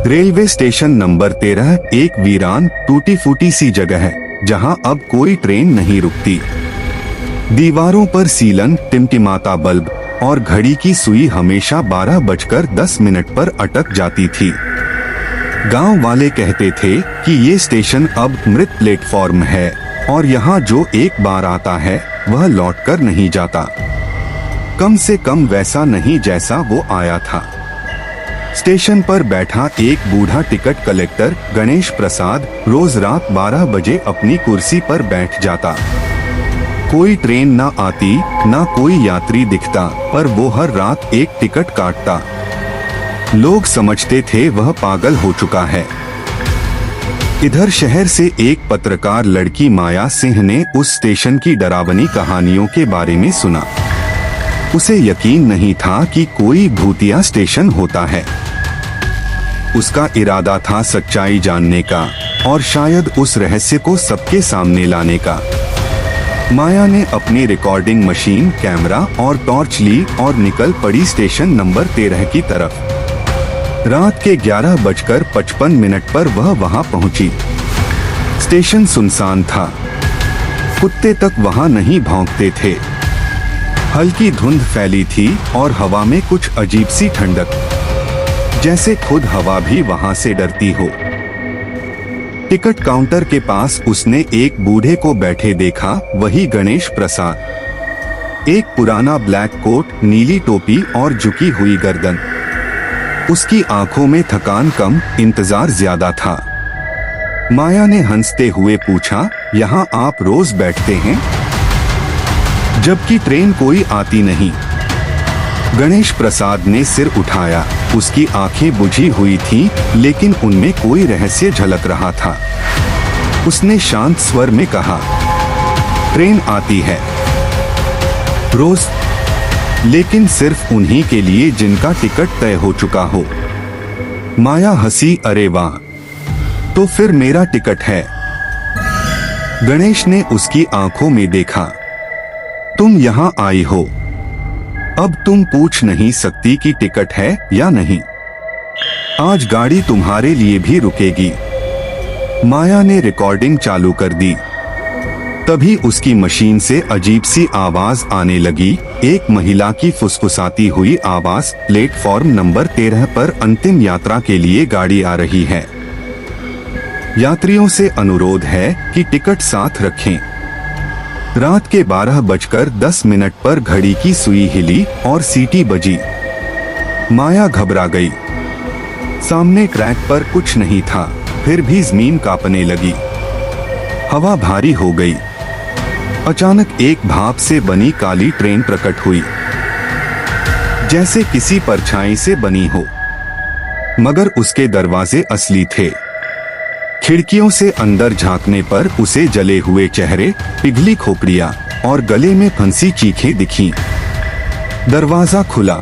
Railway station number 13 एक वीरान टूटी फूटी सी जगह है जहां अब कोई ट्रेन नहीं रुकती। दीवारों पर सीलन, टिमटिमाता बल्ब और घड़ी की सुई हमेशा 12:10 पर अटक जाती थी। गांव वाले कहते थे कि ये स्टेशन अब मृत प्लेटफॉर्म है और यहाँ जो एक बार आता है वह लौटकर नहीं जाता, कम से कम वैसा नहीं जैसा वो आया था। स्टेशन पर बैठा एक बूढ़ा टिकट कलेक्टर गणेश प्रसाद रोज रात 12 बजे अपनी कुर्सी पर बैठ जाता। कोई ट्रेन ना आती, ना कोई यात्री दिखता, पर वो हर रात एक टिकट काटता। लोग समझते थे वह पागल हो चुका है। इधर शहर से एक पत्रकार लड़की माया सिंह ने उस स्टेशन की डरावनी कहानियों के बारे में सुना। उसे यकीन नहीं था कि कोई भूतिया स्टेशन होता है। उसका इरादा था सच्चाई जानने का और शायद उस रहस्य को सबके सामने लाने का। माया ने अपनी रिकॉर्डिंग मशीन, कैमरा और टॉर्च ली और निकल पड़ी स्टेशन नंबर 13 की तरफ। रात के 11:55 पर वह वहां पहुंची। स्टेशन सुनसान था, कुत्ते तक वहां नहीं भौंकते थे। हल्की धुंध फैली थी और हवा में कुछ अजीब सी ठंडक, जैसे खुद हवा भी वहां से डरती हो। टिकट काउंटर के पास उसने एक बूढ़े को बैठे देखा, वही गणेश प्रसाद। एक पुराना ब्लैक कोट, नीली टोपी और झुकी हुई गर्दन। उसकी आंखों में थकान कम, इंतजार ज्यादा था। माया ने हंसते हुए पूछा, यहाँ आप रोज बैठते हैं? जबकि ट्रेन कोई आती नहीं। गणेश प्रसाद ने सिर उठाया। उसकी आंखें बुझी हुई थीं, लेकिन उनमें कोई रहस्य झलक रहा था। उसने शांत स्वर में कहा, ट्रेन आती है रोज, लेकिन सिर्फ उन्हीं के लिए जिनका टिकट तय हो चुका हो। माया हंसी, अरे वाह, तो फिर मेरा टिकट है। गणेश ने उसकी आंखों में देखा, तुम यहाँ आई हो, अब तुम पूछ नहीं सकती कि टिकट है या नहीं। आज गाड़ी तुम्हारे लिए भी रुकेगी। माया ने रिकॉर्डिंग चालू कर दी। तभी उसकी मशीन से अजीब सी आवाज आने लगी, एक महिला की फुसफुसाती हुई आवाज, प्लेटफॉर्म नंबर 13 पर अंतिम यात्रा के लिए गाड़ी आ रही है। यात्रियों से अनुरोध है कि टिकट साथ रखें। रात के 12:10 पर घड़ी की सुई हिली और सीटी बजी। माया घबरा गई। सामने ट्रैक पर कुछ नहीं था, फिर भी जमीन कांपने लगी। हवा भारी हो गई। अचानक एक भाप से बनी काली ट्रेन प्रकट हुई, जैसे किसी परछाई से बनी हो, मगर उसके दरवाजे असली थे। खिड़कियों से अंदर झांकने पर उसे जले हुए चेहरे, पिघली खोपड़ियां और गले में फंसी चीखें दिखीं। दरवाजा खुला।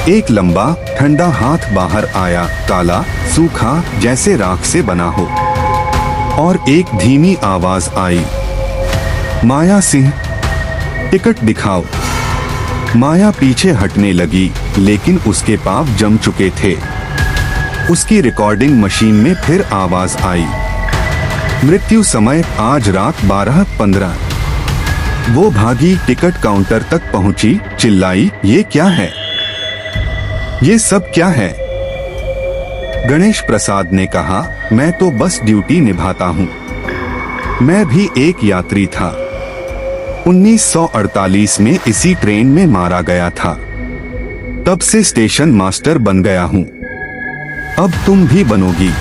एक लंबा ठंडा हाथ बाहर आया, काला, सूखा, जैसे राख से बना हो, और एक धीमी आवाज आई, माया सिंह, टिकट दिखाओ। माया पीछे हटने लगी, लेकिन उसके पांव जम चुके थे। उसकी रिकॉर्डिंग मशीन में फिर आवाज आई, मृत्यु समय आज रात 12:15। वो भागी, टिकट काउंटर तक पहुंची, चिल्लाई, ये क्या है? ये सब क्या है? गणेश प्रसाद ने कहा, मैं तो बस ड्यूटी निभाता हूँ। मैं भी एक यात्री था। 1948 में इसी ट्रेन में मारा गया था। तब से स्टेशन मास्टर बन गया हूँ। अब तुम भी बनोगी।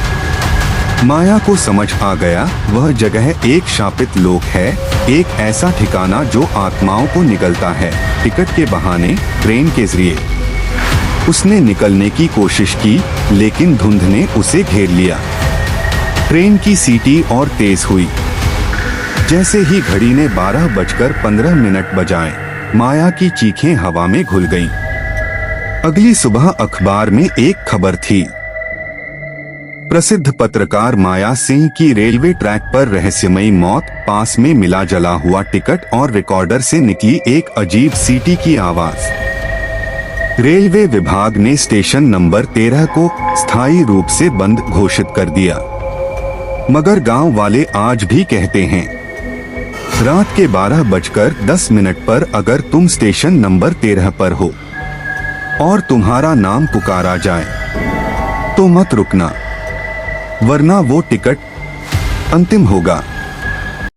माया को समझ आ गया, वह जगह एक शापित लोक है, एक ऐसा ठिकाना जो आत्माओं को निगलता है, टिकट के बहाने, ट्रेन के जरिए। उसने निकलने की कोशिश की, लेकिन धुंध ने उसे घेर लिया। ट्रेन की सीटी और तेज हुई। जैसे ही घड़ी ने 12:15 बजाए, माया की चीखें हवा में घुल गईं। अगली सुबह अखबार में एक खबर थी, प्रसिद्ध पत्रकार माया सिंह की रेलवे ट्रैक पर रहस्यमयी मौत, पास में मिला जला हुआ टिकट और रिकॉर्डर से निकली एक अजीब सीटी की आवाज। रेलवे विभाग ने स्टेशन नंबर 13 को स्थायी रूप से बंद घोषित कर दिया, मगर गांव वाले आज भी कहते हैं रात के 12:10 पर अगर तुम स्टेशन नंबर 13 पर हो और तुम्हारा नाम पुकारा जाए तो मत रुकना, वरना वो टिकट अंतिम होगा।